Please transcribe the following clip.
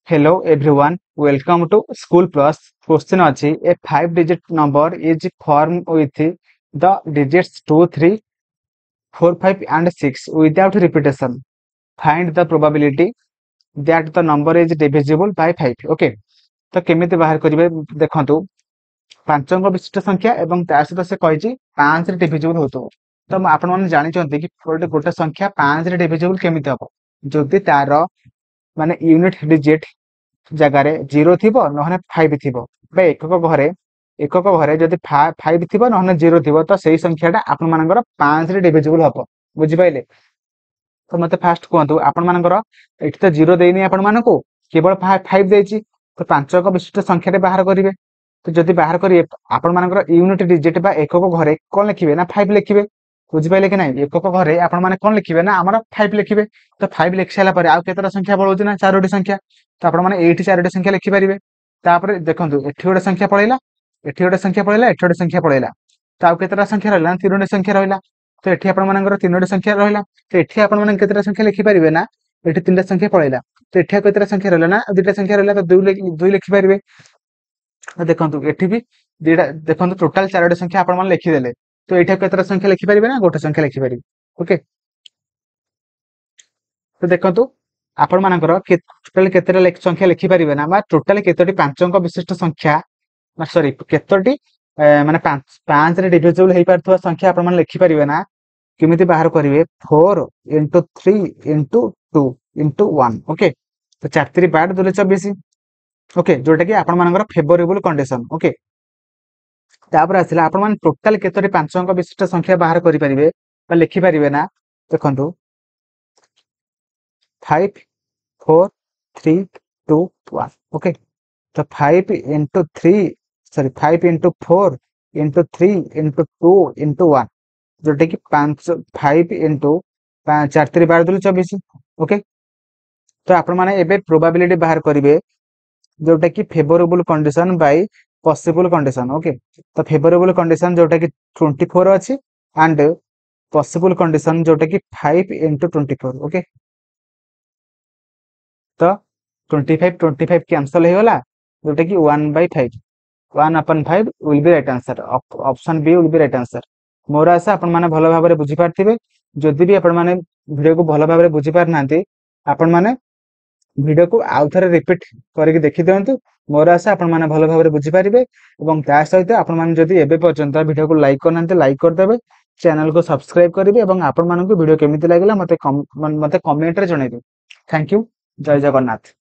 Hello everyone, welcome to School Plus. Question ଅଛି a 5-digit number is formed with the digits 2, 3, 4, 5 and 6 without repetition. Find the probability that the number is divisible by 5. Okay, तो केमिति बाहर करिवे देखंतु पांचंक विशिष्ट संख्या एवं ता सहित से कहिछि 5 रे डिविजिबल होतो तो आपण माने जानि चंती कि गोटे संख्या 5 रे डिविजिबल केमिति हबो जदि तार माने यूनिट डिजिट जगार 0 थिबो नहने 5 थिबो बे एकक घरे जदि 5 थिबो नहने 0 थिबो तो सेही संख्याटा आपण मानकर 5 रे डिविजिबल हबो बुझि पाइले। तो मते फास्ट कहतु आपण मानकर एठी तो 0 देइनी आपण मानको केवल 5 देइछि तो पांचक विशिष्ट संख्या रे बाहर करिवे तो जदि बाहर करिवे आपण मानकर यूनिट डिजिट बा एकक घरे कोन लिखिबे ना 5 लिखिबे बुझि पाइले कि नाही एकक घरे आपण माने कोन लिखिबे ना हमर 5 लिखिबे तो 5 लिखि साला परे आ केतरा संख्या बळौछि ना चारोटी संख्या तो आपण माने एठी चारोटी संख्या लिखि परिबे तापरे देखंतु एठी गोटे संख्या पळैला एठी गोटे संख्या पळैला एठी गोटे संख्या पळैला तो आ केतरा संख्या रहला तीनोटी संख्या रहला तो एठी आपण मानकर तीनोटी संख्या रहला तो एठी आपण माने केतरा संख्या लिखि परिबे ना एठी तीनटा संख्या पळैला तो एठी केतरा संख्या रहला ना दुईटा संख्या रहला तो दुई लिखि परिबे तो देखंतु एठी भी दुईटा देखंतु टोटल चारोटी संख्या आपण माने लिखि देले तो एठी केतरा संख्या लिखि परिबे ना गोटे संख्या लिखि परिबे। ओके तो देखंतु आपण मानकर टोटल केतेटा संख्या लिखि परिबे ना मा टोटल केतोटी पांचंक विशिष्ट संख्या सॉरी केतोटी माने 5 रे डिविजिबल हेई पारथवा संख्या आपण माने लिखि परिबे ना केमिति बाहर करिवे 4 into 3 into 2 into 1। ओके तो 4 3 12 2 24। ओके जोटा कि आपण मानकर फेवरेबल कंडीशन। ओके तापर आसिला आपण मान टोटल केतोटी पांचंक विशिष्ट संख्या बाहर करि परिबे बा लिखि परिबे ना देखंतु 5 4 3 2 1। ओके तो 5 into 3 sorry 5 into 4 into 3 into 2 into 1 जोटा कि 5 into 4 3 12 2 24। ओके तो आपण माने एबे प्रोबेबिलिटी बाहर करिवे जोटा कि favourable condition bye possible condition. Okay तो फेवरेबल कंडीशन जोटा कि 24 अछि एंड पॉसिबल कंडीशन जोटा कि 5 into 24। ओके तो 25 कैंसिल हो गला जोटा कि 1/5 1/5 will be right answer option B will be right answer. मोर आशा आपण माने भलो भाबरे बुझी पारथिबे जदि भी आपण माने वीडियो को भलो भाबरे बुझी पार नांती आपण माने वीडियो को आउ थरे रिपीट करके देखि दियंतु मोर आशा आपण माने भलो भाबरे बुझी पारिबे एवं ता सहित आपण माने जदि एबे पर्यंत वीडियो को लाइक करनांते लाइक कर देबे चैनल को सब्सक्राइब करिवे एवं आपण मानकु वीडियो केमिति लागला मते कमेंट रे जणाइबे। थैंक यू जय जगन्नाथ।